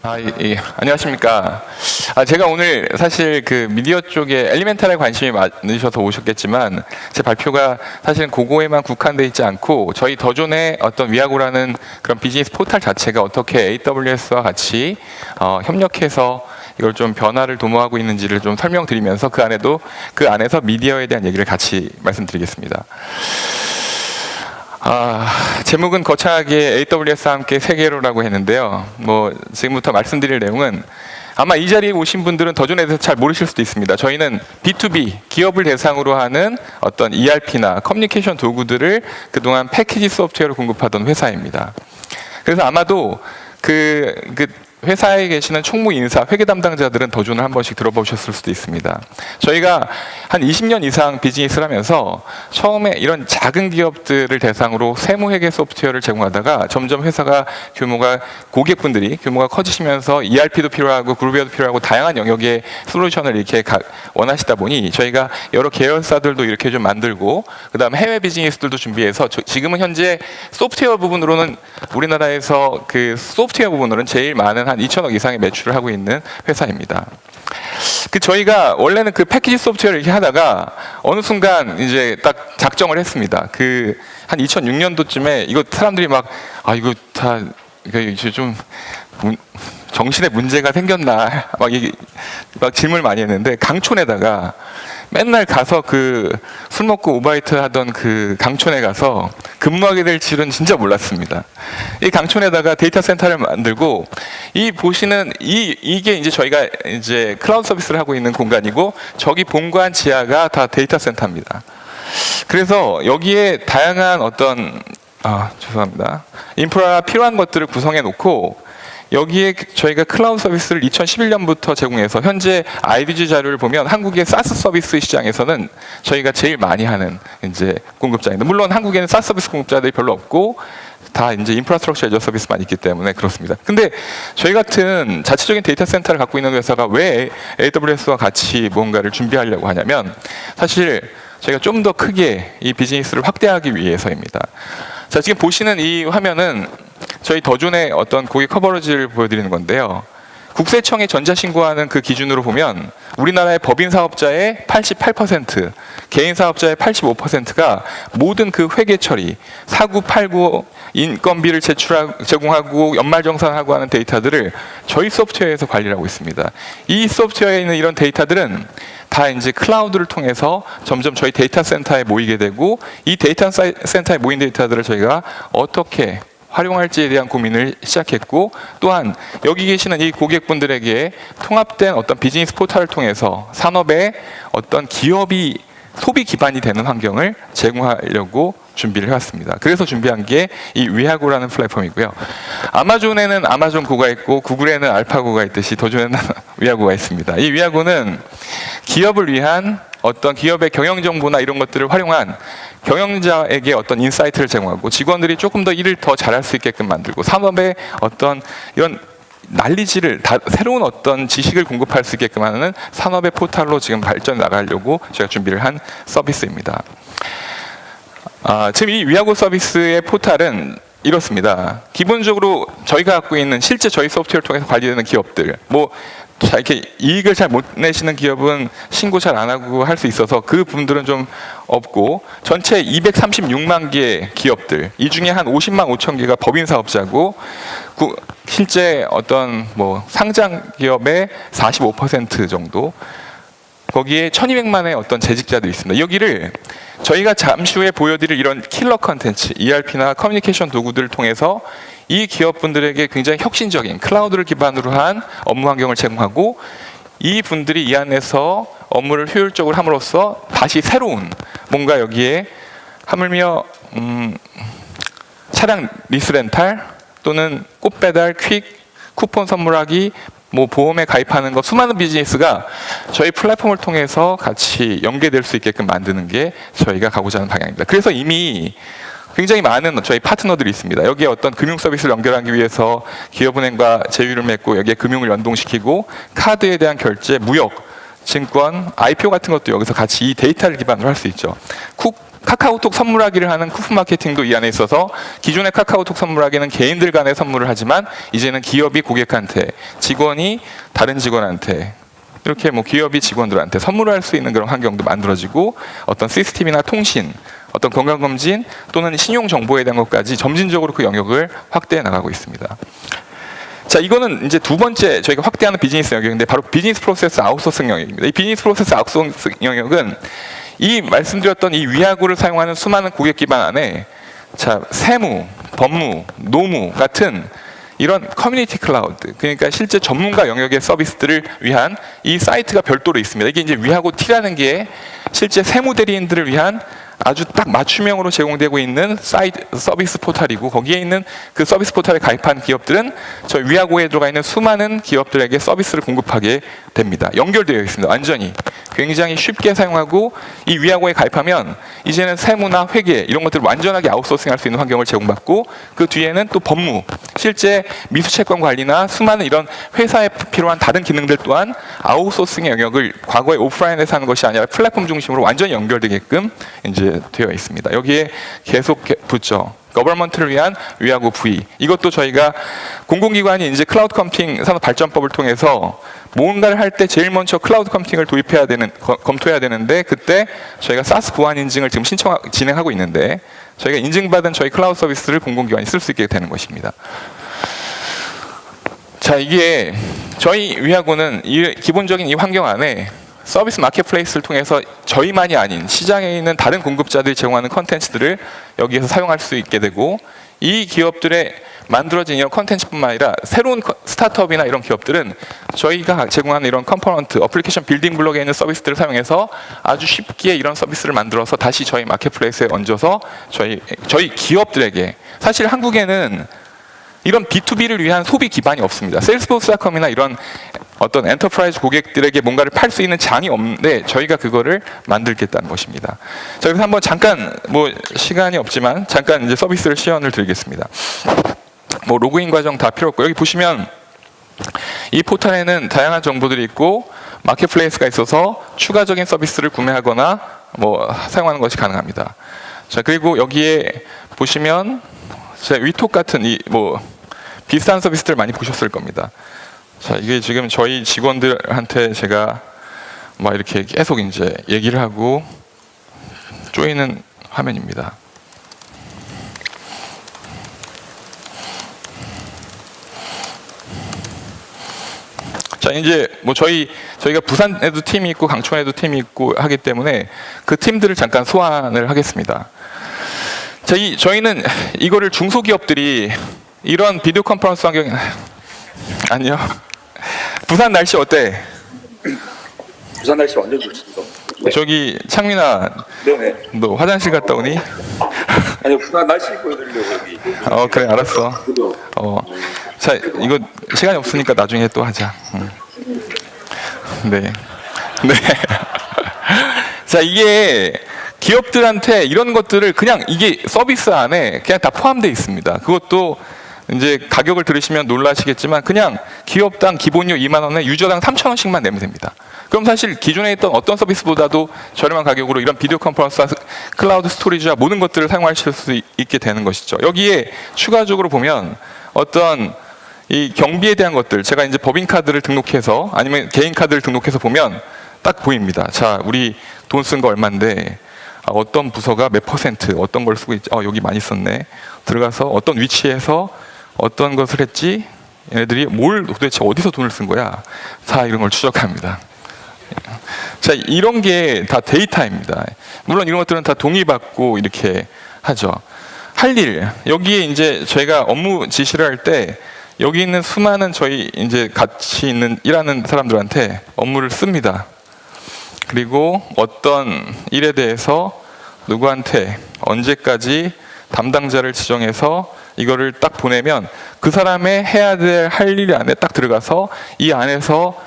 안녕하십니까. 제가 오늘 사실 그 미디어 쪽에 엘리멘탈에 관심이 많으셔서 오셨겠지만, 제 발표가 사실은 그거에만 국한되어 있지 않고, 저희 더존의 어떤 위아고라는 그런 비즈니스 포탈 자체가 어떻게 AWS와 같이 협력해서 이걸 좀 변화를 도모하고 있는지를 좀 설명드리면서 그 안에서 미디어에 대한 얘기를 같이 말씀드리겠습니다. 제목은 거창하게 AWS와 함께 세계로라고 했는데요. 지금부터 말씀드릴 내용은 아마 이 자리에 오신 분들은 더존에 대해서 잘 모르실 수도 있습니다. 저희는 B2B, 기업을 대상으로 하는 어떤 ERP나 커뮤니케이션 도구들을 그동안 패키지 소프트웨어로 공급하던 회사입니다. 그래서 아마도 그 회사에 계시는 총무 인사, 회계 담당자들은 더존을 한 번씩 들어보셨을 수도 있습니다. 저희가 한 20년 이상 비즈니스를 하면서 처음에 이런 작은 기업들을 대상으로 세무회계 소프트웨어를 제공하다가 점점 회사가 고객분들이 규모가 커지시면서 ERP도 필요하고 그룹웨어도 필요하고 다양한 영역의 솔루션을 이렇게 원하시다 보니 저희가 여러 계열사들도 이렇게 좀 만들고 그다음에 해외 비즈니스들도 준비해서 지금은 현재 소프트웨어 부분으로는 우리나라에서 그 소프트웨어 부분으로는 제일 많은 한 2천억 이상의 매출을 하고 있는 회사입니다. 저희가 원래는 그 패키지 소프트웨어를 이렇게 하다가 어느 순간 이제 딱 작정을 했습니다. 한 2006년도쯤에 이거 사람들이 이거 좀 정신에 문제가 생겼나 막 질문을 많이 했는데, 강촌에다가 맨날 가서 술 먹고 오바이트 하던 그 강촌에 가서 근무하게 될 줄은 진짜 몰랐습니다. 이 강촌에다가 데이터 센터를 만들고, 보시는 이게 이제 저희가 이제 클라우드 서비스를 하고 있는 공간이고, 저기 본관 지하가 다 데이터 센터입니다. 그래서 여기에 다양한 인프라 필요한 것들을 구성해 놓고, 여기에 저희가 클라우드 서비스를 2011년부터 제공해서 현재 IDG 자료를 보면 한국의 사스 서비스 시장에서는 저희가 제일 많이 하는 이제 공급자입니다. 물론 한국에는 사스 서비스 공급자들이 별로 없고 다 이제 인프라스트럭처 애저 서비스만 있기 때문에 그렇습니다. 근데 저희 같은 자체적인 데이터 센터를 갖고 있는 회사가 왜 AWS와 같이 뭔가를 준비하려고 하냐면, 사실 저희가 좀 더 크게 이 비즈니스를 확대하기 위해서입니다. 자, 지금 보시는 이 화면은 저희 더존의 어떤 고객 커버리지를 보여드리는 건데요. 국세청에 전자신고하는 그 기준으로 보면 우리나라의 법인 사업자의 88%, 개인 사업자의 85%가 모든 그 회계 처리, 사고 팔고 인건비를 제공하고 연말정산하고 하는 데이터들을 저희 소프트웨어에서 관리를 하고 있습니다. 이 소프트웨어에 있는 이런 데이터들은 다 이제 클라우드를 통해서 점점 저희 데이터 센터에 모이게 되고, 이 데이터 센터에 모인 데이터들을 저희가 어떻게 활용할지에 대한 고민을 시작했고, 또한 여기 계시는 이 고객분들에게 통합된 어떤 비즈니스 포털을 통해서 산업의 어떤 기업이 소비 기반이 되는 환경을 제공하려고 준비를 해왔습니다. 그래서 준비한 게 이 위아고라는 플랫폼이고요. 아마존에는 아마존 고가 있고 구글에는 알파고가 있듯이 더존에는 위아고가 있습니다. 이 위아고는 기업을 위한 어떤 기업의 경영 정보나 이런 것들을 활용한 경영자에게 어떤 인사이트를 제공하고, 직원들이 조금 더 일을 더 잘할 수 있게끔 만들고, 산업의 어떤 이런 난리지를 새로운 어떤 지식을 공급할 수 있게끔 하는 산업의 포탈로 지금 발전해 나가려고 제가 준비를 한 서비스입니다. 지금 이 위아고 서비스의 포탈은 이렇습니다. 기본적으로 저희가 갖고 있는 실제 저희 소프트웨어를 통해서 관리되는 기업들, 이렇게 이익을 잘 못 내시는 기업은 신고 잘 안 하고 할 수 있어서 그 분들은 좀 없고, 전체 236만 개의 기업들, 이 중에 한 50만 5천 개가 법인 사업자고, 실제 어떤 상장 기업의 45% 정도, 거기에 1200만의 어떤 재직자들이 있습니다. 여기를 저희가 잠시 후에 보여드릴 이런 킬러 컨텐츠, ERP나 커뮤니케이션 도구들을 통해서 이 기업분들에게 굉장히 혁신적인 클라우드를 기반으로 한 업무 환경을 제공하고, 이 분들이 이 안에서 업무를 효율적으로 함으로써 다시 새로운 뭔가 여기에 하물며 차량 리스 렌탈 또는 꽃배달, 퀵, 쿠폰 선물하기, 보험에 가입하는 것, 수많은 비즈니스가 저희 플랫폼을 통해서 같이 연계될 수 있게끔 만드는 게 저희가 가고자 하는 방향입니다. 그래서 이미 굉장히 많은 저희 파트너들이 있습니다. 여기에 어떤 금융 서비스를 연결하기 위해서 기업은행과 제휴를 맺고 여기에 금융을 연동시키고, 카드에 대한 결제, 무역, 증권, IPO 같은 것도 여기서 같이 이 데이터를 기반으로 할 수 있죠. 카카오톡 선물하기를 하는 쿠폰 마케팅도 이 안에 있어서 기존의 카카오톡 선물하기는 개인들 간에 선물을 하지만 이제는 기업이 고객한테, 직원이 다른 직원한테 이렇게 뭐 기업이 직원들한테 선물을 할 수 있는 그런 환경도 만들어지고 어떤 시스템이나 통신, 어떤 건강검진 또는 신용정보에 대한 것까지 점진적으로 그 영역을 확대해 나가고 있습니다. 자, 이거는 이제 두 번째 저희가 확대하는 비즈니스 영역인데 바로 비즈니스 프로세스 아웃소싱 영역입니다. 이 비즈니스 프로세스 아웃소싱 영역은 이 말씀드렸던 이 위하구를 사용하는 수많은 고객 기반 안에 자, 세무, 법무, 노무 같은 이런 커뮤니티 클라우드, 그러니까 실제 전문가 영역의 서비스들을 위한 이 사이트가 별도로 있습니다. 이게 이제 위하고 T라는 게 실제 세무 대리인들을 위한 아주 딱 맞춤형으로 제공되고 있는 사이트 서비스 포털이고 거기에 있는 그 서비스 포털에 가입한 기업들은 저희 위하고에 들어가 있는 수많은 기업들에게 서비스를 공급하게 됩니다. 연결되어 있습니다. 완전히 굉장히 쉽게 사용하고 이 위하고에 가입하면 이제는 세무나 회계 이런 것들을 완전하게 아웃소싱할 수 있는 환경을 제공받고 그 뒤에는 또 법무, 실제 미수채권 관리나 수많은 이런 회사에 필요한 다른 기능들 또한 아웃소싱의 영역을 과거에 오프라인에서 하는 것이 아니라 플랫폼 중심으로 완전히 연결되게끔 이제 되어 있습니다. 여기에 계속 붙죠. 거버먼트를 위한 위하고 V. 이것도 저희가 공공기관이 이제 클라우드 컴퓨팅 산업 발전법을 통해서 뭔가를 할 때 제일 먼저 클라우드 컴퓨팅을 도입해야 되는 검토해야 되는데 그때 저희가 사스 보안 인증을 지금 진행하고 있는데 저희가 인증받은 저희 클라우드 서비스를 공공기관이 쓸 수 있게 되는 것입니다. 자, 이게 저희 위하고는 기본적인 이 환경 안에 서비스 마켓플레이스를 통해서 저희만이 아닌 시장에 있는 다른 공급자들이 제공하는 컨텐츠들을 여기에서 사용할 수 있게 되고 이 기업들의 만들어진 이런 컨텐츠뿐만 아니라 새로운 스타트업이나 이런 기업들은 저희가 제공하는 이런 컴포넌트, 어플리케이션 빌딩 블록에 있는 서비스들을 사용해서 아주 쉽게 이런 서비스를 만들어서 다시 저희 마켓플레이스에 얹어서 저희 기업들에게 사실 한국에는 이런 B2B를 위한 소비 기반이 없습니다. 세일스포스닷컴이나 이런 어떤 엔터프라이즈 고객들에게 뭔가를 팔 수 있는 장이 없는데 저희가 그거를 만들겠다는 것입니다. 자, 그래서 한번 잠깐 뭐 시간이 없지만 잠깐 이제 서비스를 시연을 드리겠습니다. 뭐 로그인 과정 다 필요 없고 여기 보시면 이 포털에는 다양한 정보들이 있고 마켓플레이스가 있어서 추가적인 서비스를 구매하거나 뭐 사용하는 것이 가능합니다. 자, 그리고 여기에 보시면 제 위톡 같은 이 뭐 비슷한 서비스들 많이 보셨을 겁니다. 자, 이게 지금 저희 직원들한테 제가 막 이렇게 계속 이제 얘기를 하고 쪼이는 화면입니다. 자, 이제 뭐 저희가 부산에도 팀이 있고 강촌에도 팀이 있고 하기 때문에 그 팀들을 잠깐 소환을 하겠습니다. 자, 저희는 이거를 중소기업들이 이런 비디오 컨퍼런스 환경이 아니요. 부산 날씨 어때? 부산 날씨 완전 좋습니다. 네. 저기 창민아, 네네. 너 화장실 갔다 오니? 아니 부산 날씨 보여드리려고 여기. 그래 알았어. 자, 이거 시간이 없으니까 나중에 또 하자. 네. 네. 자, 이게 기업들한테 이런 것들을 그냥 이게 서비스 안에 그냥 다 포함되어 있습니다. 그것도 이제 가격을 들으시면 놀라시겠지만 그냥 기업당 기본료 2만 원에 유저당 3천 원씩만 내면 됩니다. 그럼 사실 기존에 있던 어떤 서비스보다도 저렴한 가격으로 이런 비디오 컨퍼런스, 클라우드 스토리지와 모든 것들을 사용하실 수 있게 되는 것이죠. 여기에 추가적으로 보면 어떤 이 경비에 대한 것들, 제가 이제 법인 카드를 등록해서 아니면 개인 카드를 등록해서 보면 딱 보입니다. 자, 우리 돈 쓴 거 얼마인데 어떤 부서가 몇 퍼센트 어떤 걸 쓰고 있지? 여기 많이 썼네. 들어가서 어떤 위치에서 어떤 것을 했지? 얘네들이 뭘 도대체 어디서 돈을 쓴 거야? 다 이런 걸 추적합니다. 자, 이런 게 다 데이터입니다. 물론 이런 것들은 다 동의받고 이렇게 하죠. 할 일, 여기에 이제 저희가 업무 지시를 할 때 여기 있는 수많은 저희 이제 같이 있는 일하는 사람들한테 업무를 씁니다. 그리고 어떤 일에 대해서 누구한테 언제까지 담당자를 지정해서 이거를 딱 보내면 그 사람의 해야 될 할 일 안에 딱 들어가서 이 안에서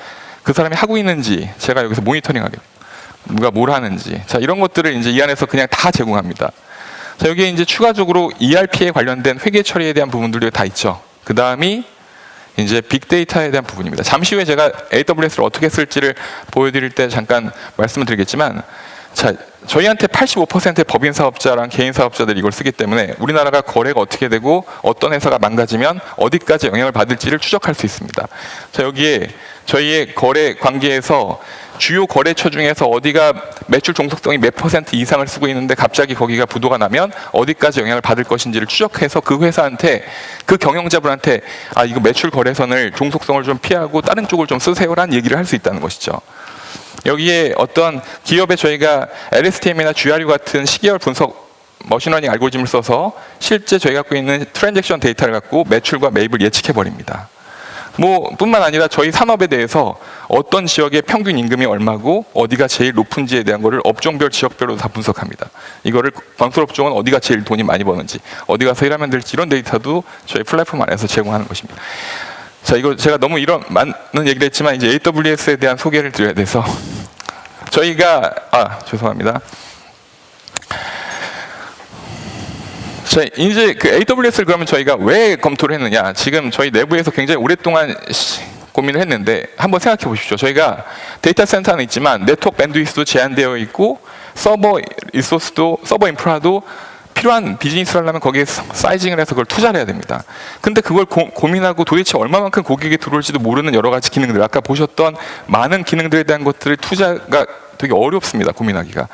그 사람이 하고 있는지 제가 여기서 모니터링하게 누가 뭘 하는지 자 이런 것들을 이제 이 안에서 그냥 다 제공합니다. 자 여기에 이제 추가적으로 ERP에 관련된 회계 처리에 대한 부분들이 다 있죠. 그 다음이 이제 빅데이터에 대한 부분입니다. 잠시 후에 제가 AWS를 어떻게 쓸지를 보여드릴 때 잠깐 말씀을 드리겠지만 자, 저희한테 85%의 법인 사업자랑 개인 사업자들이 이걸 쓰기 때문에 우리나라가 거래가 어떻게 되고 어떤 회사가 망가지면 어디까지 영향을 받을지를 추적할 수 있습니다. 자, 여기에 저희의 거래 관계에서 주요 거래처 중에서 어디가 매출 종속성이 몇 % 이상을 쓰고 있는데 갑자기 거기가 부도가 나면 어디까지 영향을 받을 것인지를 추적해서 그 회사한테, 그 경영자분한테 아, 이거 매출 거래선을 종속성을 좀 피하고 다른 쪽을 좀 쓰세요라는 얘기를 할 수 있다는 것이죠. 여기에 어떤 기업에 저희가 LSTM이나 GRU 같은 시계열 분석 머신러닝 알고리즘을 써서 실제 저희가 갖고 있는 트랜잭션 데이터를 갖고 매출과 매입을 예측해 버립니다. 뿐만 아니라 저희 산업에 대해서 어떤 지역의 평균 임금이 얼마고 어디가 제일 높은지에 대한 거를 업종별 지역별로 다 분석합니다. 이거를 건설업종은 어디가 제일 돈이 많이 버는지, 어디 가서 일하면 될지 이런 데이터도 저희 플랫폼 안에서 제공하는 것입니다. 자, 이거 제가 너무 많은 얘기를 했지만 이제 AWS에 대한 소개를 드려야 돼서 저희가 죄송합니다. 자, 이제 그 AWS를 그러면 저희가 왜 검토를 했느냐? 지금 저희 내부에서 굉장히 오랫동안 고민을 했는데 한번 생각해 보십시오. 저희가 데이터 센터는 있지만 네트워크 밴드위스도 제한되어 있고 서버 리소스도, 서버 인프라도 필요한 비즈니스를 하려면 거기에 사이징을 해서 그걸 투자를 해야 됩니다. 근데 그걸 고민하고 도대체 얼마만큼 고객이 들어올지도 모르는 여러 가지 기능들, 아까 보셨던 많은 기능들에 대한 것들을 투자가 되게 어렵습니다. 고민하기가.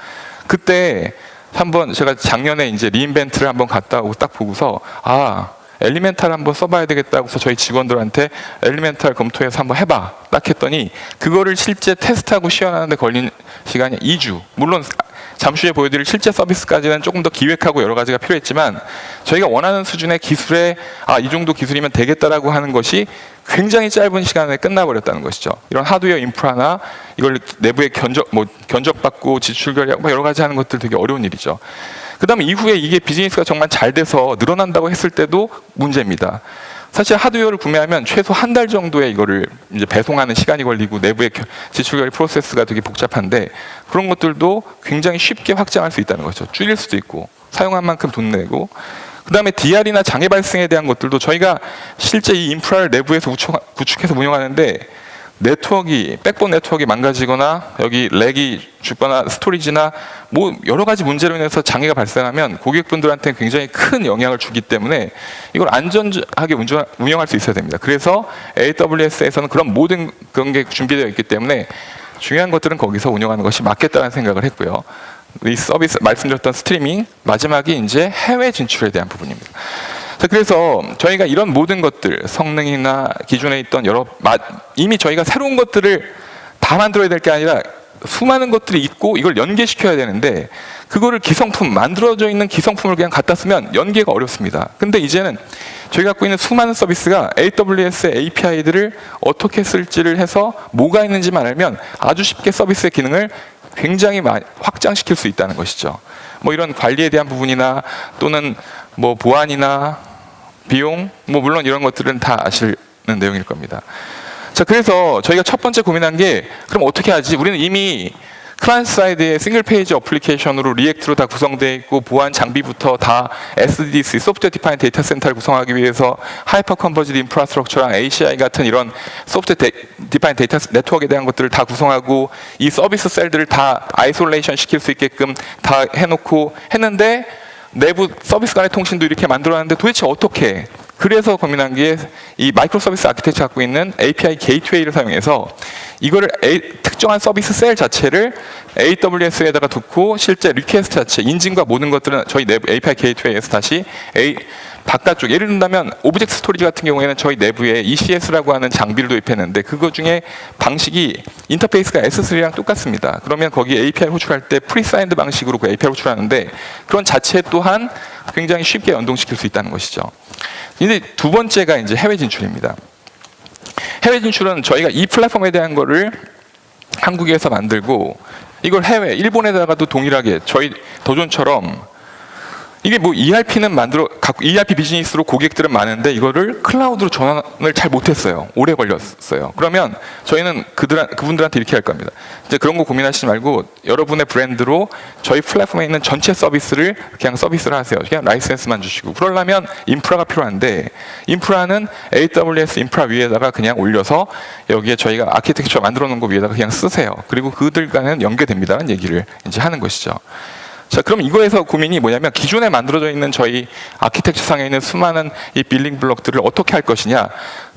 그때 한번 제가 작년에 이제 리인벤트를 한번 갔다 오고 딱 보고서 엘리멘탈 한번 써봐야 되겠다고 해서 저희 직원들한테 엘리멘탈 검토해서 한번 해봐 딱 했더니 그거를 실제 테스트하고 시연하는데 걸린 시간이 2주. 물론 잠시 후에 보여드릴 실제 서비스까지는 조금 더 기획하고 여러 가지가 필요했지만 저희가 원하는 수준의 기술에 이 정도 기술이면 되겠다라고 하는 것이 굉장히 짧은 시간에 끝나버렸다는 것이죠. 이런 하드웨어 인프라나 이걸 내부에 견적받고 지출 결약 여러 가지 하는 것들 되게 어려운 일이죠. 그 다음에 이후에 이게 비즈니스가 정말 잘 돼서 늘어난다고 했을 때도 문제입니다. 사실 하드웨어를 구매하면 최소 한 달 정도의 이거를 이제 배송하는 시간이 걸리고 내부의 지출 결의 프로세스가 되게 복잡한데 그런 것들도 굉장히 쉽게 확장할 수 있다는 거죠. 줄일 수도 있고 사용한 만큼 돈 내고 그 다음에 DR이나 장애 발생에 대한 것들도 저희가 실제 이 인프라를 내부에서 구축해서 운영하는데 백본 네트워크가 망가지거나 여기 렉이 죽거나 스토리지나 여러 가지 문제로 인해서 장애가 발생하면 고객분들한테 굉장히 큰 영향을 주기 때문에 이걸 안전하게 운영할 수 있어야 됩니다. 그래서 AWS에서는 그런 모든 그런 게 준비되어 있기 때문에 중요한 것들은 거기서 운영하는 것이 맞겠다는 생각을 했고요. 이 서비스 말씀드렸던 스트리밍, 마지막이 이제 해외 진출에 대한 부분입니다. 자, 그래서 저희가 이런 모든 것들, 성능이나 기존에 있던 이미 저희가 새로운 것들을 다 만들어야 될 게 아니라 수많은 것들이 있고 이걸 연계시켜야 되는데 그거를 만들어져 있는 기성품을 그냥 갖다 쓰면 연계가 어렵습니다. 근데 이제는 저희가 갖고 있는 수많은 서비스가 AWS의 API들을 어떻게 쓸지를 해서 뭐가 있는지만 알면 아주 쉽게 서비스의 기능을 굉장히 확장시킬 수 있다는 것이죠. 이런 관리에 대한 부분이나 또는 보안이나 비용, 물론 이런 것들은 다 아시는 내용일 겁니다. 자, 그래서 저희가 첫 번째 고민한 게 그럼 어떻게 하지? 우리는 이미 클라이언트 사이드의 싱글 페이지 어플리케이션으로 리액트로 다 구성되어 있고 보안 장비부터 다 SDDC, 소프트웨어 디파인 데이터 센터를 구성하기 위해서 하이퍼 컨버지드 인프라스트럭처랑 ACI 같은 이런 소프트웨어 디파인 데이터 네트워크에 대한 것들을 다 구성하고 이 서비스 셀들을 다 아이솔레이션 시킬 수 있게끔 다 해놓고 했는데 내부 서비스 간의 통신도 이렇게 만들어놨는데 도대체 어떻게? 그래서 고민한 게 이 마이크로 서비스 아키텍처 갖고 있는 API 게이트웨이를 사용해서 이거를 특정한 서비스 셀 자체를 AWS에다가 두고 실제 리퀘스트 자체, 인증과 모든 것들은 저희 내부 API 게이트웨이에서 다시 바깥쪽, 예를 든다면 오브젝트 스토리지 같은 경우에는 저희 내부에 ECS라고 하는 장비를 도입했는데 그거 중에 방식이 인터페이스가 S3랑 똑같습니다. 그러면 거기 API 호출할 때 프리사인드 방식으로 그 API 호출하는데 그런 자체 또한 굉장히 쉽게 연동시킬 수 있다는 것이죠. 근데 두 번째가 이제 해외 진출입니다. 해외 진출은 저희가 이 플랫폼에 대한 거를 한국에서 만들고 이걸 일본에다가도 동일하게 저희 도전처럼 이게 뭐 ERP는 ERP 비즈니스로 고객들은 많은데 이거를 클라우드로 전환을 잘 못했어요. 오래 걸렸어요. 그러면 저희는 그분들한테 이렇게 할 겁니다. 이제 그런 거 고민하시지 말고 여러분의 브랜드로 저희 플랫폼에 있는 전체 서비스를 그냥 서비스를 하세요. 그냥 라이센스만 주시고. 그러려면 인프라가 필요한데 인프라는 AWS 인프라 위에다가 그냥 올려서 여기에 저희가 아키텍처 만들어 놓은 거 위에다가 그냥 쓰세요. 그리고 그들과는 연계됩니다라는 얘기를 이제 하는 것이죠. 자, 그럼 이거에서 고민이 뭐냐면 기존에 만들어져 있는 저희 아키텍처 상에 있는 수많은 이 빌딩 블록들을 어떻게 할 것이냐.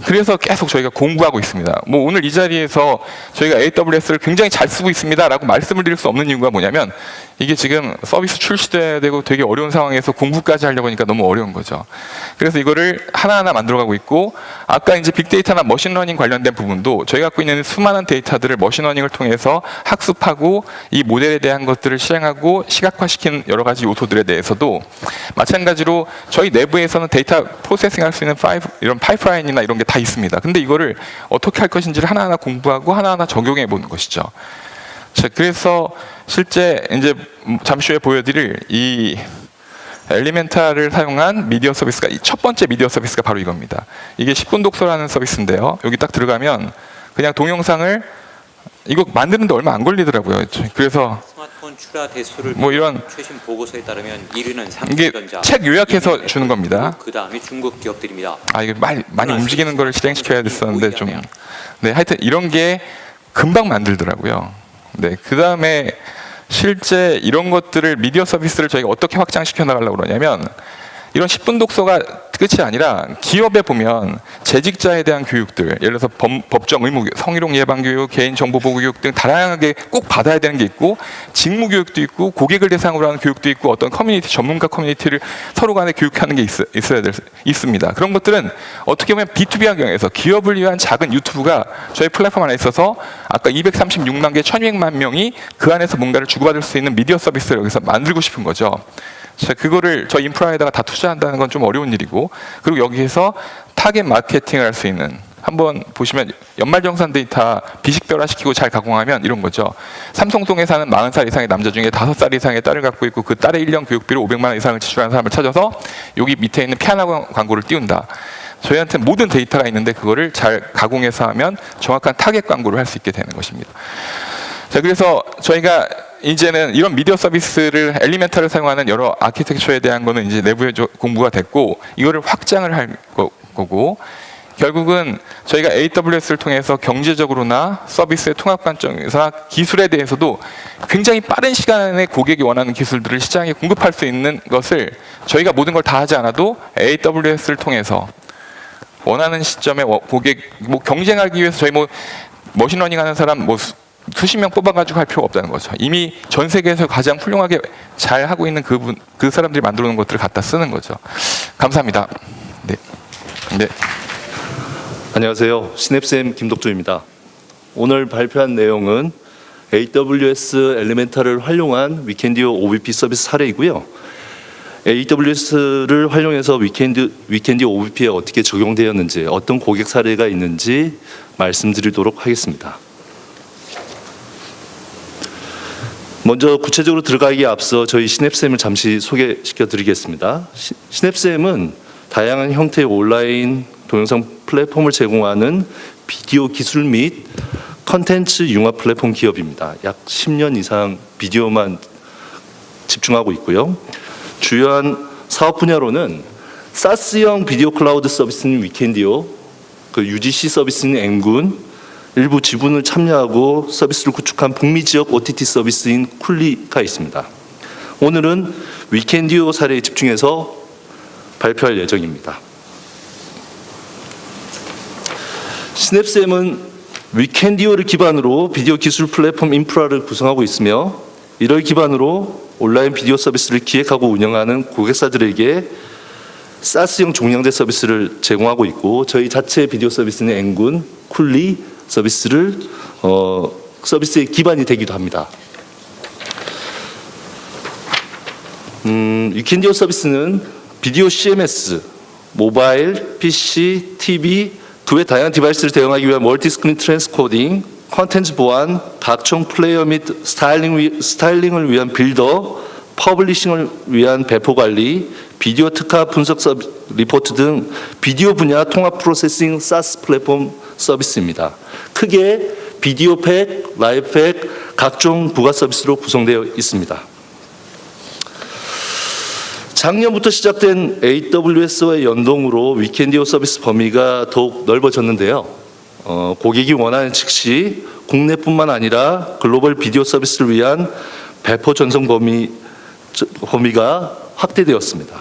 그래서 계속 저희가 공부하고 있습니다. 뭐 오늘 이 자리에서 저희가 AWS를 굉장히 잘 쓰고 있습니다라고 말씀을 드릴 수 없는 이유가 뭐냐면 이게 지금 서비스 출시돼야 되고 되게 어려운 상황에서 공부까지 하려고 하니까 너무 어려운 거죠. 그래서 이거를 하나하나 만들어가고 있고 아까 이제 빅데이터나 머신러닝 관련된 부분도 저희가 갖고 있는 수많은 데이터들을 머신러닝을 통해서 학습하고 이 모델에 대한 것들을 실행하고 시각화시키는 여러 가지 요소들에 대해서도 마찬가지로 저희 내부에서는 데이터 프로세싱 할 수 있는 이런 파이프라인이나 이런 게 다 있습니다. 근데 이거를 어떻게 할 것인지를 하나하나 공부하고 하나하나 적용해 보는 것이죠. 자, 그래서 실제 이제 잠시 후에 보여드릴 이 엘리멘탈을 사용한 미디어 서비스가 첫 번째 미디어 서비스가 바로 이겁니다. 이게 10분 독서라는 서비스인데요. 여기 딱 들어가면 그냥 동영상을 이거 만드는데 얼마 안 걸리더라고요. 그래서 스마트폰 출하 대수를 뭐 이런 최신 보고서에 따르면 1위는 이게 삼성전자, 책 요약해서 주는 겁니다. 그 다음에 중국 기업들입니다. 아, 이거 많이 움직이는 걸 실행시켜야 됐었는데 좀 네, 하여튼 이런 게 금방 만들더라고요. 네, 그 다음에 실제 이런 것들을 미디어 서비스를 저희가 어떻게 확장시켜 나가려고 그러냐면 이런 10분 독서가 끝이 아니라 기업에 보면 재직자에 대한 교육들, 예를 들어서 법정 의무, 성희롱 예방 교육, 개인 정보 보호 교육 등 다양하게 꼭 받아야 되는 게 있고 직무 교육도 있고 고객을 대상으로 하는 교육도 있고 어떤 커뮤니티, 전문가 커뮤니티를 서로 간에 교육하는 게 있습니다. 그런 것들은 어떻게 보면 B2B 환경에서 기업을 위한 작은 유튜브가 저희 플랫폼 안에 있어서 아까 236만 개, 1200만 명이 그 안에서 뭔가를 주고받을 수 있는 미디어 서비스를 여기서 만들고 싶은 거죠. 자, 그거를 저 인프라에다가 다 투자한다는 건 좀 어려운 일이고, 그리고 여기에서 타겟 마케팅을 할 수 있는, 한번 보시면 연말정산 데이터 비식별화시키고 잘 가공하면 이런 거죠. 삼성동에 사는 40살 이상의 남자 중에 5살 이상의 딸을 갖고 있고 그 딸의 1년 교육비로 500만 원 이상을 지출하는 사람을 찾아서 여기 밑에 있는 피아노 광고를 띄운다. 저희한테 모든 데이터가 있는데 그거를 잘 가공해서 하면 정확한 타겟 광고를 할 수 있게 되는 것입니다. 자, 그래서 저희가 이제는 이런 미디어 서비스를 엘리멘탈을 사용하는 여러 아키텍처에 대한 거는 이제 내부에 공부가 됐고 이거를 확장을 할 거고 결국은 저희가 AWS를 통해서 경제적으로나 서비스의 통합 관점에서 기술에 대해서도 굉장히 빠른 시간에 고객이 원하는 기술들을 시장에 공급할 수 있는 것을 저희가 모든 걸 다 하지 않아도 AWS를 통해서 원하는 시점에 고객 뭐 경쟁하기 위해서 저희 뭐 머신러닝 하는 사람 뭐 수십 명 뽑아가지고 할 필요가 없다는 거죠. 이미 전 세계에서 가장 훌륭하게 잘 하고 있는 그 사람들이 만들어 놓은 것들을 갖다 쓰는 거죠. 감사합니다. 네. 네. 안녕하세요. 시냅쌤 김덕조입니다. 오늘 발표한 내용은 AWS 엘리멘탈을 활용한 위켄디오 OVP 서비스 사례이고요. AWS를 활용해서 위켄디오 OVP에 어떻게 적용되었는지, 어떤 고객 사례가 있는지 말씀드리도록 하겠습니다. 먼저 구체적으로 들어가기에 앞서 저희 시냅쌤을 잠시 소개시켜 드리겠습니다. 시냅쌤은 다양한 형태의 온라인 동영상 플랫폼을 제공하는 비디오 기술 및 컨텐츠 융합 플랫폼 기업입니다. 약 10년 이상 비디오만 집중하고 있고요. 주요한 사업 분야로는 사스형 비디오 클라우드 서비스인 위켄디오, 그 UGC 서비스인 앵군, 일부 지분을 참여하고 서비스를 구축한 북미 지역 OTT 서비스인 쿨리가 있습니다. 오늘은 위켄디오 사례에 집중해서 발표할 예정입니다. 시냅쌤은 위켄디오를 기반으로 비디오 기술 플랫폼 인프라를 구성하고 있으며 이를 기반으로 온라인 비디오 서비스를 기획하고 운영하는 고객사들에게 사스형 종량제 서비스를 제공하고 있고 저희 자체 비디오 서비스는 앵군, 쿨리 서비스를 서비스의 기반이 되기도 합니다. 위켄디오 서비스는 비디오 CMS, 모바일, PC, TV, 그 외 다양한 디바이스를 대응하기 위한 멀티스크린 트랜스코딩, 컨텐츠 보안, 각종 플레이어 및 스타일링을 위한 빌더, 퍼블리싱을 위한 배포 관리, 비디오 특화 분석 리포트 등 비디오 분야 통합 프로세싱 SaaS 플랫폼 서비스입니다. 크게 비디오 팩, 라이브 팩, 각종 부가 서비스로 구성되어 있습니다. 작년부터 시작된 AWS와의 연동으로 위켄디오 서비스 범위가 더욱 넓어졌는데요. 고객이 원하는 즉시 국내뿐만 아니라 글로벌 비디오 서비스를 위한 배포 전송 범위가 확대되었습니다.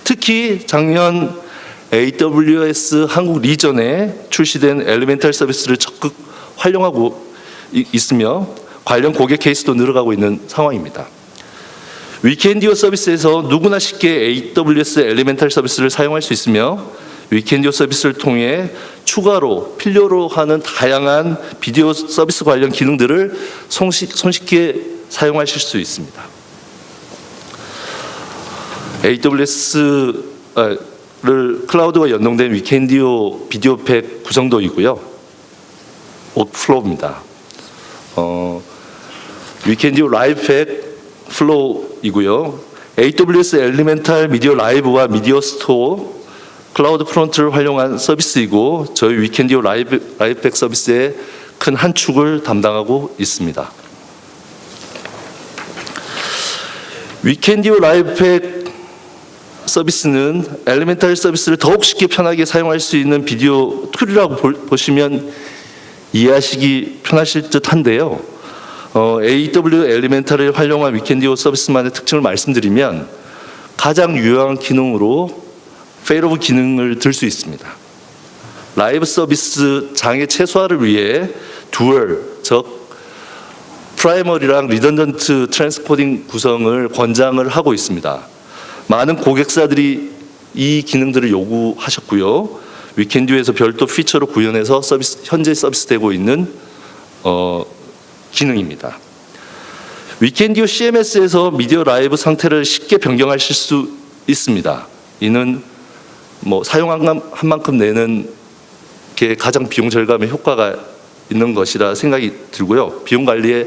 특히 작년 AWS 한국 리전에 출시된 엘리멘탈 서비스를 적극 활용하고 있으며 관련 고객 케이스도 늘어가고 있는 상황입니다. 위켄디오 서비스에서 누구나 쉽게 AWS 엘리멘탈 서비스를 사용할 수 있으며 위켄디오 서비스를 통해 추가로 필요로 하는 다양한 비디오 서비스 관련 기능들을 손쉽게 사용하실 수 있습니다. AWS를 클라우드와 연동된 위켄디오 비디오 팩 구성도이고요. 워크플로우입니다. 위켄디오 라이브 팩 플로우이고요. AWS 엘리멘탈 미디어 라이브와 미디어 스토어 클라우드 프론트를 활용한 서비스이고 저희 위켄디오 라이브 팩 서비스의 큰 한 축을 담당하고 있습니다. 위켄디오 라이브 팩 서비스는 엘리멘탈 서비스를 더욱 쉽게 편하게 사용할 수 있는 비디오 툴이라고 보시면 이해하시기 편하실 듯한데요. AW 엘리멘탈을 활용한 위켄디오 서비스만의 특징을 말씀드리면 가장 유용한 기능으로 페일오브 기능을 들 수 있습니다. 라이브 서비스 장애 최소화를 위해 듀얼, 즉 프라이머리랑 리던던트 트랜스코딩 구성을 권장을 하고 있습니다. 많은 고객사들이 이 기능들을 요구하셨고요. 위켄디오에서 별도 피처로 구현해서 현재 서비스되고 있는 기능입니다. 위켄디오 CMS에서 미디어 라이브 상태를 쉽게 변경하실 수 있습니다. 이는 사용한 만큼 내는 게 가장 비용 절감의 효과가 있는 것이라 생각이 들고요. 비용 관리에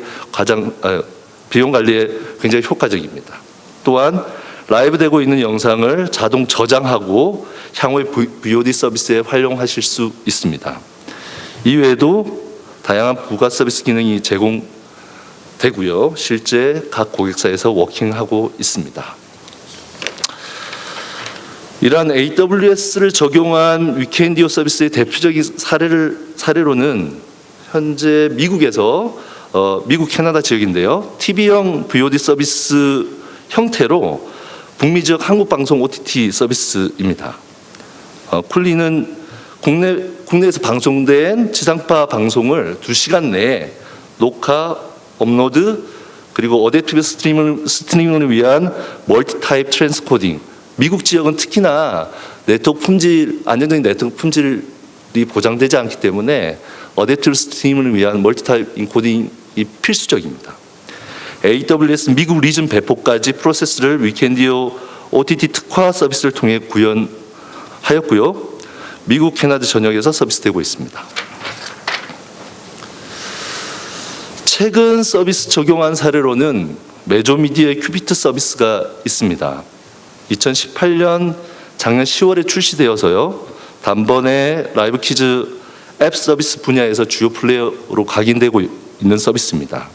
굉장히 효과적입니다. 또한 라이브 되고 있는 영상을 자동 저장하고 향후에 VOD 서비스에 활용하실 수 있습니다. 이외에도 다양한 부가 서비스 기능이 제공되고요. 실제 각 고객사에서 워킹하고 있습니다. 이러한 AWS를 적용한 위켄디오 서비스의 대표적인 사례로는 현재 미국에서 미국 캐나다 지역인데요. TV형 VOD 서비스 형태로 북미 지역 한국 방송 OTT 서비스입니다. 쿨리는 국내에서 방송된 지상파 방송을 2시간 내에 녹화, 업로드, 그리고 어댑티브 스트리밍을 위한 멀티타입 트랜스코딩. 미국 지역은 특히나 안정적인 네트워크 품질이 보장되지 않기 때문에 어댑티브 스트리밍을 위한 멀티타입 인코딩이 필수적입니다. AWS 미국 리전 배포까지 프로세스를 위켄디오 OTT 특화 서비스를 통해 구현하였고요. 미국 캐나다 전역에서 서비스되고 있습니다. 최근 서비스 적용한 사례로는 메조미디어의 큐비트 서비스가 있습니다. 2018년 작년 10월에 출시되어서요. 단번에 라이브 키즈 앱 서비스 분야에서 주요 플레이어로 각인되고 있는 서비스입니다.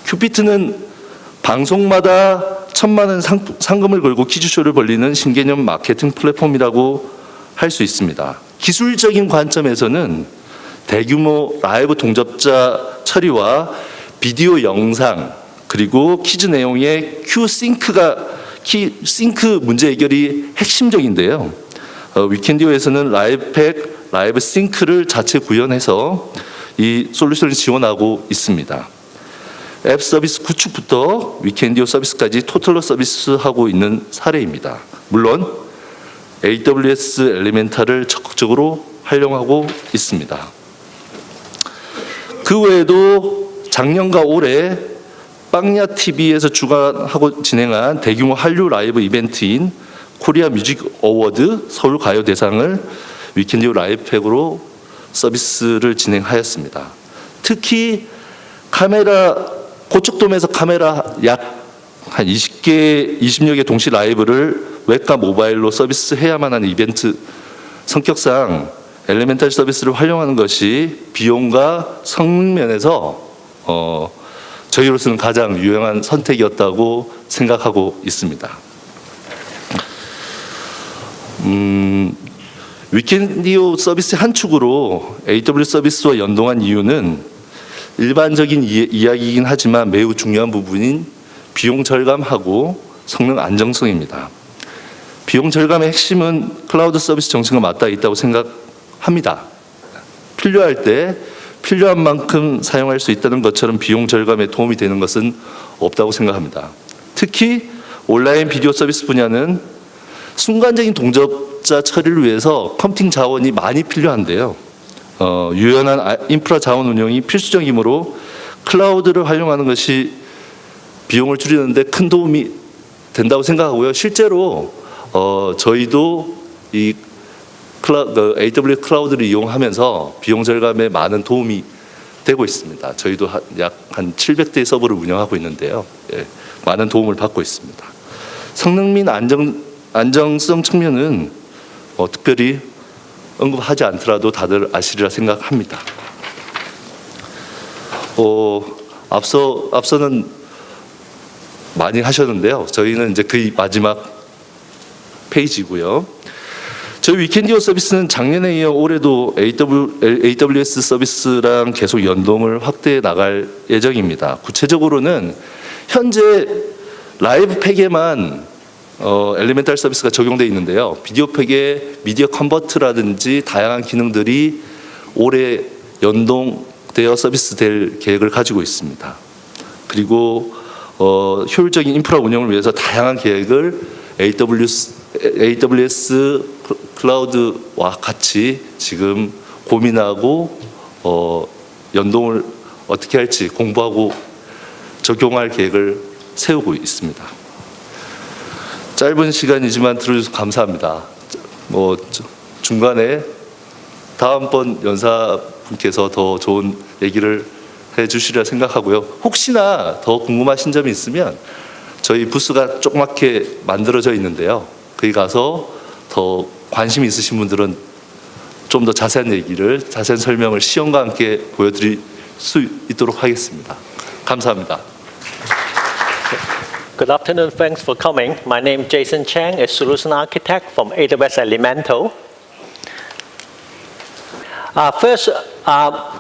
큐피트는 방송마다 1,000만 원 상금을 걸고 퀴즈쇼를 벌리는 신개념 마케팅 플랫폼이라고 할 수 있습니다. 기술적인 관점에서는 대규모 라이브 동접자 처리와 비디오 영상 그리고 퀴즈 내용의 싱크 문제 해결이 핵심적인데요. 위켄디오에서는 라이브 팩, 라이브 싱크를 자체 구현해서 이 솔루션을 지원하고 있습니다. 앱 서비스 구축부터 위켄디오 서비스까지 토탈로 서비스하고 있는 사례입니다. 물론 AWS 엘리멘탈을 적극적으로 활용하고 있습니다. 그 외에도 작년과 올해 빵야 TV에서 주관하고 진행한 대규모 한류 라이브 이벤트인 코리아 뮤직 어워드 서울 가요 대상을 위켄디오 라이브 팩으로 서비스를 진행하였습니다. 특히 고척돔에서 카메라 약 한 20여 개 동시 라이브를 웹과 모바일로 서비스해야만 하는 이벤트 성격상 엘리멘탈 서비스를 활용하는 것이 비용과 성능 면에서 저희로서는 가장 유용한 선택이었다고 생각하고 있습니다. 위켄디오 서비스의 한 축으로 AWS 서비스와 연동한 이유는 일반적인 이야기이긴 하지만 매우 중요한 부분인 비용 절감하고 성능 안정성입니다. 비용 절감의 핵심은 클라우드 서비스 정책과 맞닿아 있다고 생각합니다. 필요할 때 필요한 만큼 사용할 수 있다는 것처럼 비용 절감에 도움이 되는 것은 없다고 생각합니다. 특히 온라인 비디오 서비스 분야는 순간적인 동접자 처리를 위해서 컴퓨팅 자원이 많이 필요한데요. 유연한 인프라 자원 운영이 필수적이므로 클라우드를 활용하는 것이 비용을 줄이는 데 큰 도움이 된다고 생각하고요. 실제로 저희도 이 AWS 클라우드를 이용하면서 비용 절감에 많은 도움이 되고 있습니다. 저희도 약 한 700대의 서버를 운영하고 있는데요. 예, 많은 도움을 받고 있습니다. 성능 및 안정성 측면은 특별히 언급하지 않더라도 다들 아시리라 생각합니다. 앞서는 많이 하셨는데요. 저희는 이제 그 마지막 페이지고요. 저희 위켄디오 서비스는 작년에 이어 올해도 AWS 서비스랑 계속 연동을 확대해 나갈 예정입니다. 구체적으로는 현재 라이브 팩에만 엘리멘탈 서비스가 적용되어 있는데요. 비디오 팩에 미디어 컨버트라든지 다양한 기능들이 올해 연동되어 서비스될 계획을 가지고 있습니다. 그리고 효율적인 인프라 운영을 위해서 다양한 계획을 AWS 클라우드와 같이 지금 고민하고 연동을 어떻게 할지 공부하고 적용할 계획을 세우고 있습니다. 짧은 시간이지만 들어주셔서 감사합니다. 중간에 다음번 연사분께서 더 좋은 얘기를 해주시리라 생각하고요. 혹시나 더 궁금하신 점이 있으면 저희 부스가 조그맣게 만들어져 있는데요. 거기 가서 더 관심 있으신 분들은 좀 더 자세한 설명을 시험과 함께 보여드릴 수 있도록 하겠습니다. 감사합니다. Good afternoon, thanks for coming. My name is Jason Chang, a solution architect from AWS Elemental. First,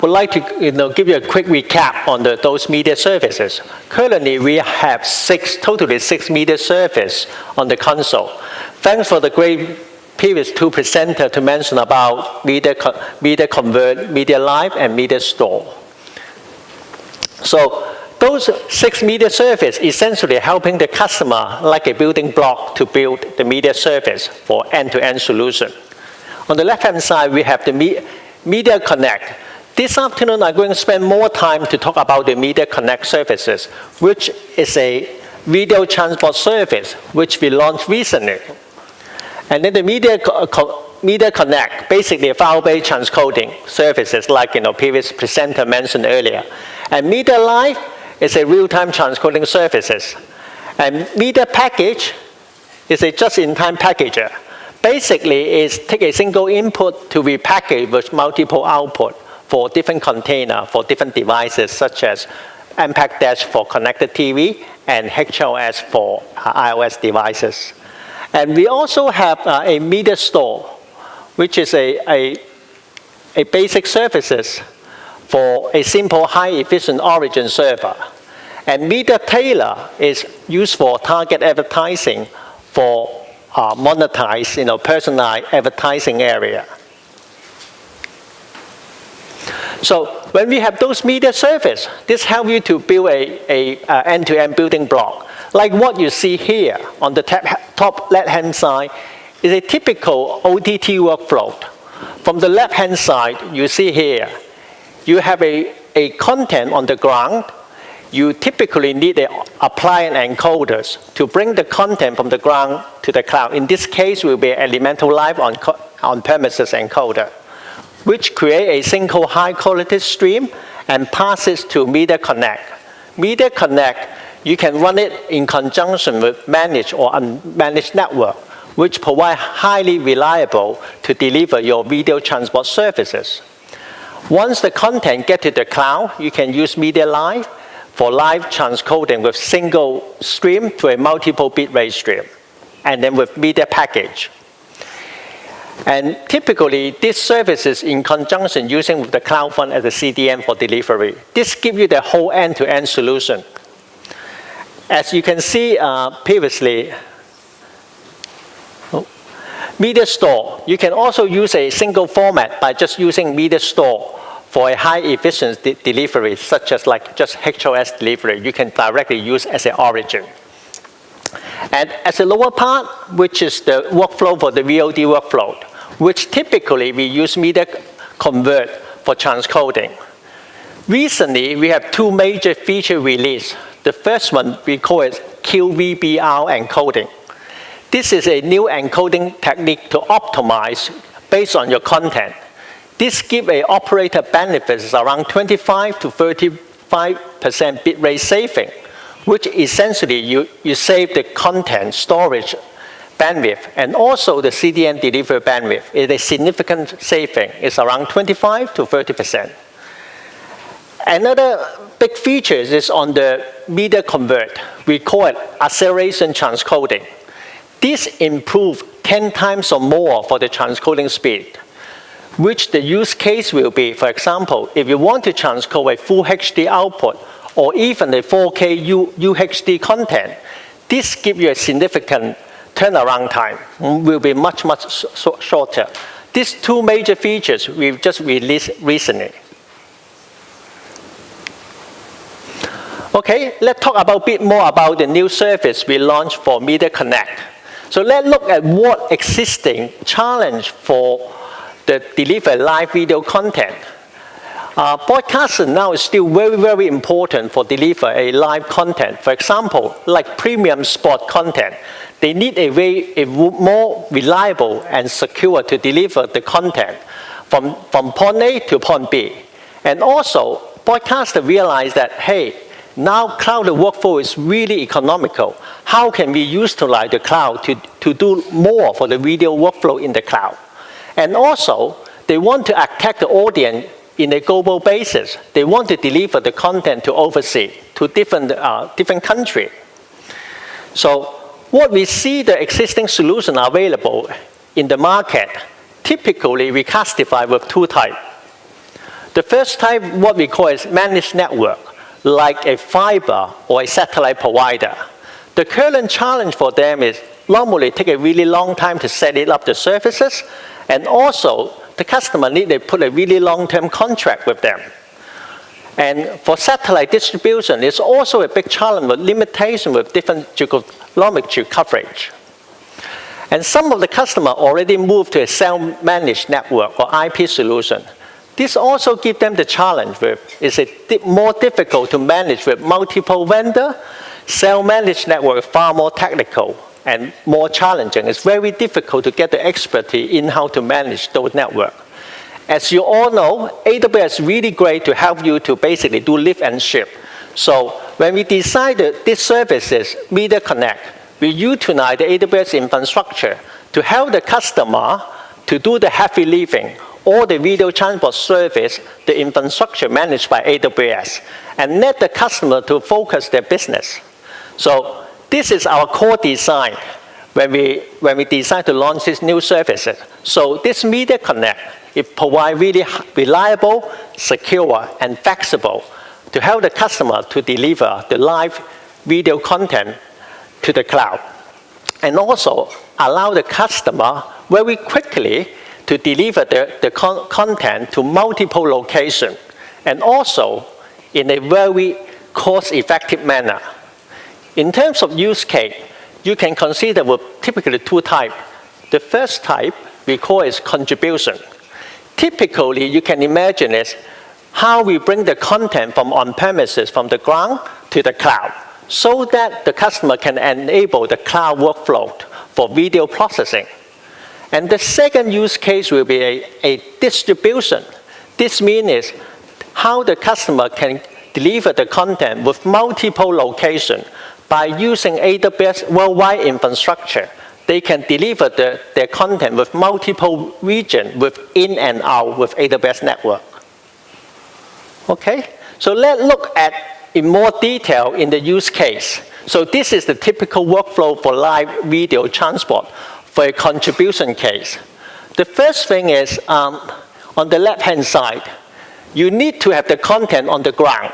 would like to give you a quick recap on those media services. Currently, we have totally six media services on the console. Thanks for the great previous two presenters to mention about Media Convert, Media Live, and Media Store. So those six media services essentially helping the customer like a building block to build the media service for end-to-end solution. On the left-hand side, we have the Media Connect. This afternoon, I'm going to spend more time to talk about the Media Connect services, which is a video transport service which we launched recently. And then the Media Connect, basically file-based transcoding services like previous presenter mentioned earlier. And Media Live is a real-time transcoding services. And Media Package is a just-in-time packager. Basically, it's take a single input to repackage with multiple output for different container, for different devices, such as MPEG Dash for connected TV and HLS for iOS devices. And we also have a media store, which is a basic services for a simple high-efficient origin server. And Media Tailor is used for target advertising for monetize, personalized advertising area. So when we have those media service, this helps you to build a end-to-end building block. Like what you see here on the top left-hand side is a typical OTT workflow. From the left-hand side, you see here, you have a content on the ground. You typically need appliance encoders to bring the content from the ground to the cloud. In this case, will be Elemental Live on-premises encoder, which create a single high-quality stream and passes to Media Connect. Media Connect you can run it in conjunction with managed or unmanaged network, which provide highly reliable to deliver your video transport services. Once the content get to the cloud, you can use MediaLive for live transcoding with single stream to a multiple bitrate stream, and then with media package. And typically, this service is in conjunction using with the CloudFront as a CDN for delivery. This gives you the whole end-to-end solution. As you can see previously, Media Store, you can also use a single format by just using Media Store for a high efficiency delivery, such as like just HOS delivery. You can directly use as an origin. And as a lower part, which is the workflow for the VOD workflow, which typically we use Media Convert for transcoding. Recently, we have two major feature release. The first one, we call it QVBR encoding. This is a new encoding technique to optimize based on your content. This gives an operator benefits around 25 to 35% bitrate saving, which essentially you save the content storage bandwidth and also the CDN delivery bandwidth. It's a significant saving. It's around 25 to 30%. Another big feature is on the Media Convert. We call it acceleration transcoding. This improves 10 times or more for the transcoding speed, which the use case will be, for example, if you want to transcode a full HD output or even a 4K UHD content, this gives you a significant turnaround time, will be much, much shorter. These two major features we've just released recently. Okay, let's talk a bit more about the new service we launched for Media Connect. So let's look at what existing challenge for the deliver live video content. Broadcasting now is still very, very important for deliver a live content. For example, like premium sport content, they need a more reliable and secure to deliver the content from point A to point B. And also, broadcasters realize that, hey, now cloud workflow is really economical. How can we utilize the cloud to do more for the video workflow in the cloud? And also, they want to attack the audience in a global basis. They want to deliver the content to overseas, to different countries. So what we see the existing solution available in the market, typically we classify with two types. The first type, what we call is managed network, like a fiber or a satellite provider. The current challenge for them is normally take a really long time to set it up the services, and also the customer need to put a really long-term contract with them. And for satellite distribution, it's also a big challenge with limitation with different geographic coverage. And some of the customers already moved to a self-managed network or IP solution. This also gives them the challenge with it's more difficult to manage with multiple vendors. Self-managed network is far more technical and more challenging. It's very difficult to get the expertise in how to manage those networks. As you all know, AWS is really great to help you to basically do lift and shift. So when we decided these services, Media Connect, we utilize the AWS infrastructure to help the customer to do the heavy lifting, or the video transport service, the infrastructure managed by AWS, and let the customer to focus their business. So this is our core design when we decide to launch these new services. So this Media Connect, it provides really reliable, secure, and flexible to help the customer to deliver the live video content to the cloud. And also allow the customer very quickly to deliver the content to multiple locations, and also in a very cost-effective manner. In terms of use case, you can consider with typically two types. The first type we call is contribution. Typically, you can imagine is how we bring the content from on-premises, from the ground to the cloud, so that the customer can enable the cloud workflow for video processing. And the second use case will be a distribution. This means how the customer can deliver the content with multiple locations by using AWS worldwide infrastructure. They can deliver their content with multiple regions with in and out with AWS network. Okay, so let's look at in more detail in the use case. So this is the typical workflow for live video transport for a contribution case. The first thing is on the left-hand side, you need to have the content on the ground.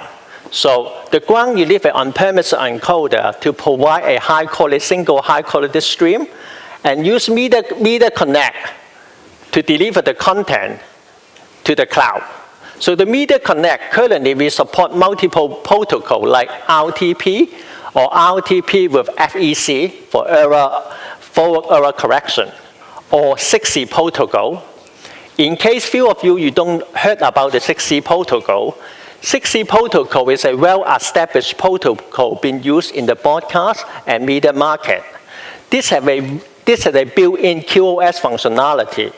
So the ground, you need an on-premise encoder to provide a high-quality, single high-quality stream, and use Media Connect to deliver the content to the cloud. So the Media Connect, currently we support multiple protocols like RTP or RTP with FEC for forward error correction, or 6C protocol. In case few of you don't heard about the 6C protocol, 6C protocol is a well-established protocol being used in the broadcast and media market. This has a built-in QoS functionality.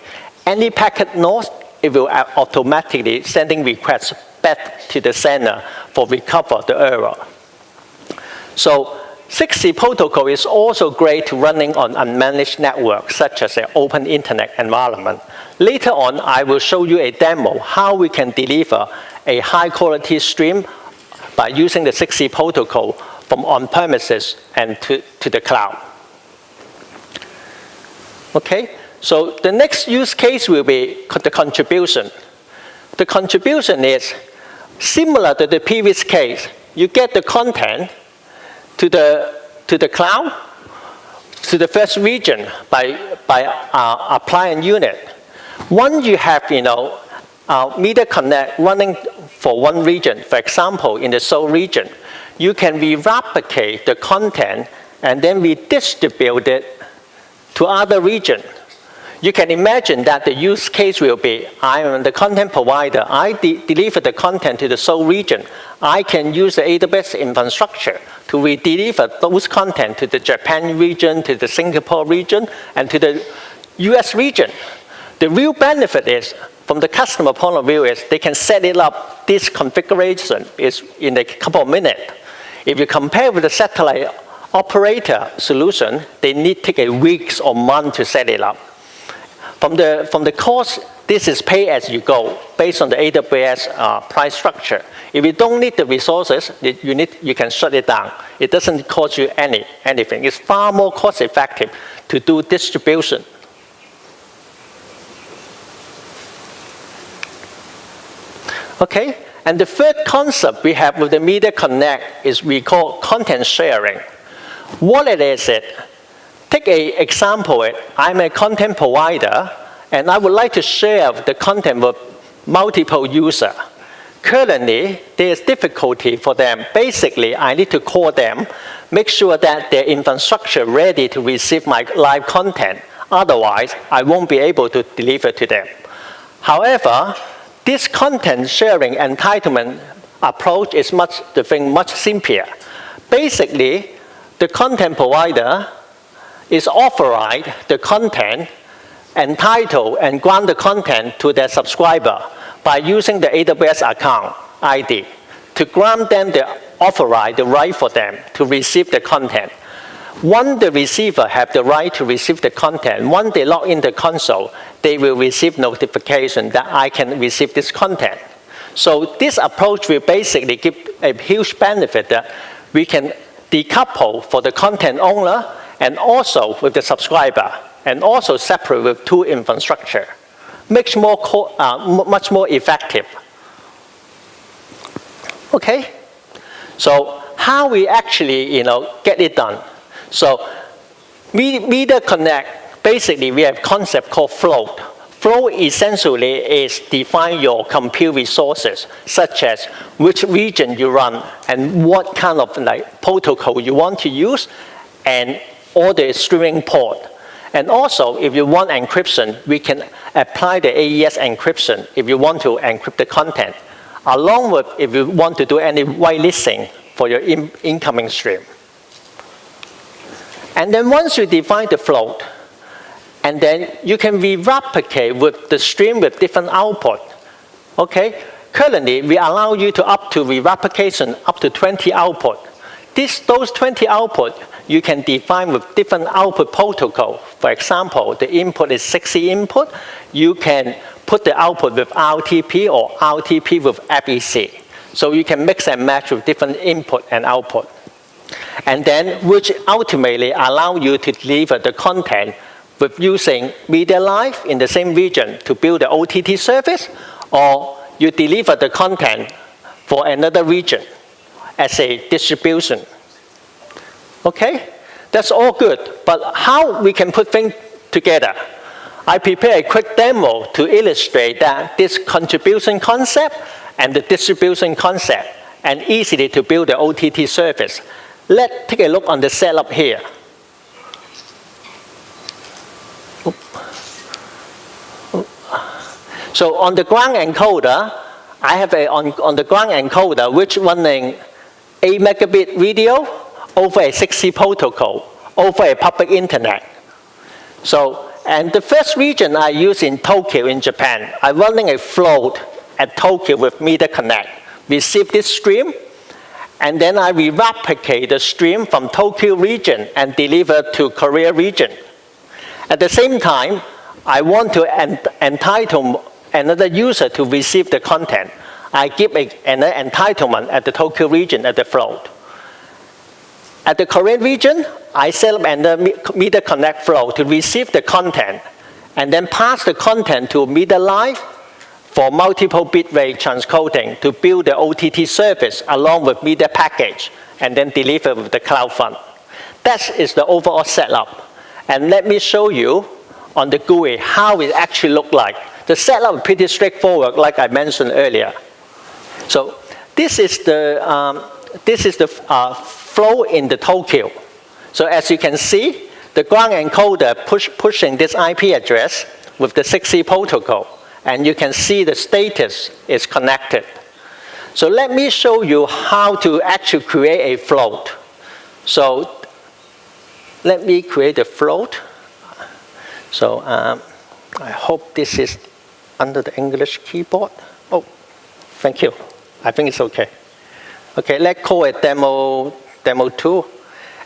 Any packet lost, it will automatically sending requests back to the sender for recover the error. So 6C protocol is also great to running on unmanaged networks, such as an open internet environment. Later on, I will show you a demo how we can deliver a high-quality stream by using the 6C protocol from on-premises and to the cloud. Okay, so the next use case will be the contribution. The contribution is similar to the previous case. You get the content to the cloud, to the first region by applying unit. Once you have, Media Connect running for one region, for example, in the Seoul region, you can re-replicate the content and then redistribute it to other regions. You can imagine that the use case will be, I am the content provider, I deliver the content to the Seoul region. I can use the AWS infrastructure to re-deliver those content to the Japan region, to the Singapore region, and to the US region. The real benefit is, from the customer point of view, is they can set it up, this configuration is in a couple of minutes. If you compare with the satellite operator solution, they need to take weeks or months to set it up. From the cost, this is pay as you go, based on the AWS price structure. If you don't need the resources, you can shut it down. It doesn't cost you anything. It's far more cost effective to do distribution. Okay, and the third concept we have with the Media Connect is we call content sharing. What it is, take an example. I'm a content provider, and I would like to share the content with multiple users. Currently, there is difficulty for them. Basically, I need to call them, make sure that their infrastructure ready to receive my live content. Otherwise, I won't be able to deliver to them. However, this content sharing entitlement approach is much simpler. Basically, the content provider is authorized the content, entitled and grant the content to their subscriber by using the AWS account ID to grant them the right for them to receive the content. Once the receiver have the right to receive the content, once they log in the console, they will receive notification that I can receive this content. So this approach will basically give a huge benefit that we can decouple for the content owner and also with the subscriber, and also separate with two infrastructure. Makes much more effective. Okay, so how we actually get it done? So Media Connect, basically we have a concept called float. Float essentially is define your compute resources, such as which region you run and what kind of protocol you want to use, and all the streaming port. And also, if you want encryption, we can apply the AES encryption if you want to encrypt the content, along with if you want to do any whitelisting for your incoming stream. And then once you define the float, and then you can re-replicate with the stream with different output. Okay, currently, we allow you to up to replication up to 20 output. Those 20 output, you can define with different output protocol. For example, the input is 60 input. You can put the output with RTP or RTP with FEC. So you can mix and match with different input and output. And then, which ultimately allow you to deliver the content with using MediaLive in the same region to build the OTT service, or you deliver the content for another region as a distribution. Okay? That's all good, but how we can put things together? I prepare a quick demo to illustrate that this contribution concept and the distribution concept, and easily to build the OTT service. Let's take a look on the setup here. So on the ground encoder, I have on the ground encoder which running 8 megabit video over a 6C protocol over a public internet. So, and the first region I use in Tokyo in Japan, I'm running a float at Tokyo with Media Connect. Receive this stream, and then I replicate the stream from Tokyo region and deliver to Korea region. At the same time, I want to entitle another user to receive the content. I give an entitlement at the Tokyo region at the float. At the Korean region, I set up another Media Connect flow to receive the content and then pass the content to MediaLive for multiple bitrate transcoding to build the OTT service along with media package and then deliver with the cloud front. That is the overall setup. And let me show you on the GUI how it actually looks like. The setup is pretty straightforward, like I mentioned earlier. So this is the flow in the Tokyo. So as you can see, the ground encoder pushing this IP address with the 6C protocol. And you can see the status is connected. So let me show you how to actually create a float. So let me create a float. So I hope this is under the English keyboard. Oh, thank you. I think it's okay. Okay, let's call it demo 2.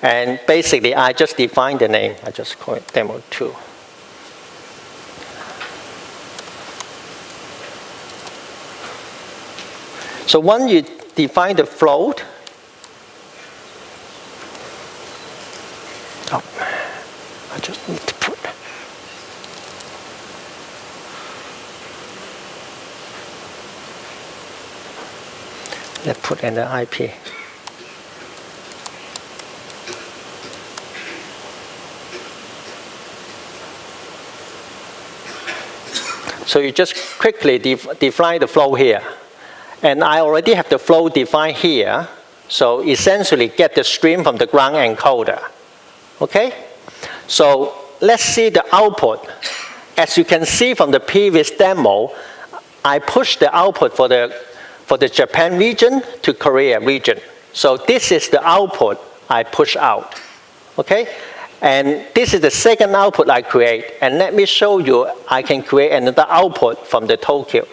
And basically, I just define the name. I just call it demo 2. So once you define the float, I just need to put. Let's put in the IP. So you just quickly define the flow here. And I already have the flow defined here. So essentially get the stream from the ground encoder. Okay? So let's see the output. As you can see from the previous demo, I pushed the output for the Japan region to Korea region. So this is the output I push out. Okay? And this is the second output I create. And let me show you, I can create another output from the Tokyo.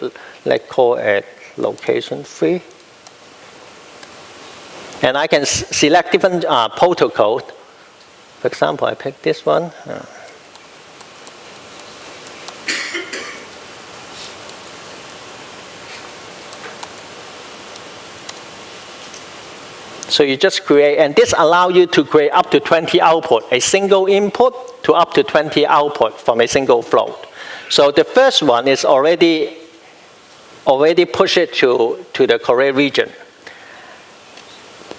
Let's call it location 3. And I can select different protocol. For example, I pick this one. So you just create, and this allows you to create up to 20 output, a single input to up to 20 output from a single float. So the first one is already pushed it to the Korea region.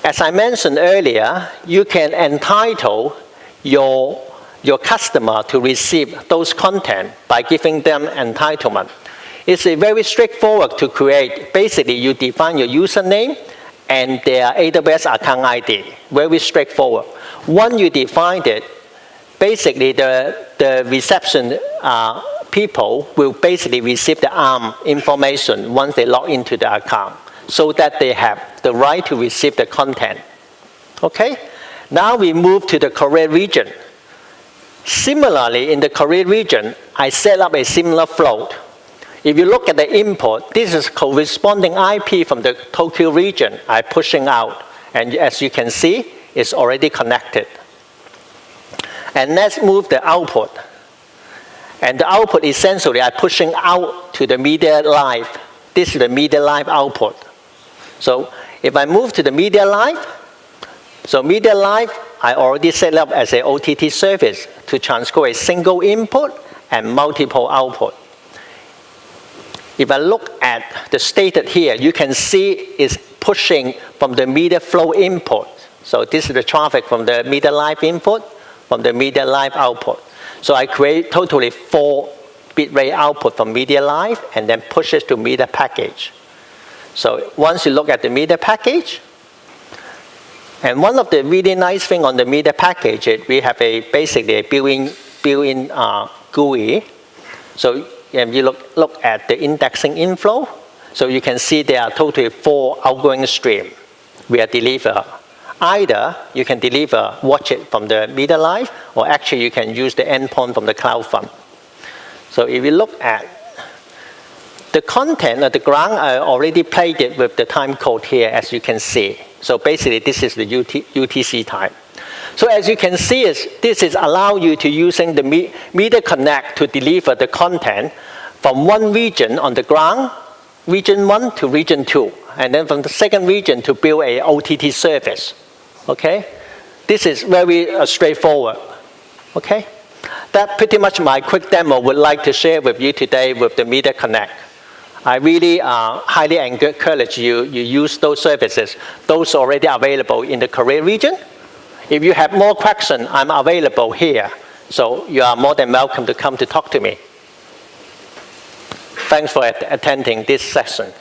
As I mentioned earlier, you can entitle your customer to receive those content by giving them entitlement. It's a very straightforward to create. Basically, you define your username and their AWS account ID. Very straightforward. Once you define it, basically the reception people will basically receive the ARM information once they log into the account, so that they have the right to receive the content. Okay? Now we move to the Korea region. Similarly, in the Korea region, I set up a similar float. If you look at the input, this is corresponding IP from the Tokyo region I'm pushing out. And as you can see, it's already connected. And let's move the output. And the output essentially I'm pushing out to the media live. This is the media live output. So if I move to the media live, so media live I already set up as an OTT service to transfer a single input and multiple output. If I look at the stated here, you can see it's pushing from the media flow input. So this is the traffic from the media live input, from the media live output. So I create totally 4 bitrate output from media live and then push it to media package. So once you look at the media package, and one of the really nice thing on the media package is we have basically a built-in GUI. So if you look at the indexing inflow, so you can see there are totally 4 outgoing streams we are deliver. Either you can watch it from the media live, or actually you can use the endpoint from the CloudFront. So if you look at the content at the ground, I already played it with the time code here, as you can see. So basically, this is the UTC time. So as you can see, this is allow you to using the Media Connect to deliver the content from one region on the ground, region 1 to region 2, and then from the second region to build a OTT service. Okay? This is very straightforward. Okay? That's pretty much my quick demo would like to share with you today with the Media Connect. I really highly encourage you use those services. Those already available in the Korea region. If you have more questions, I'm available here. So you are more than welcome to come to talk to me. Thanks for attending this session.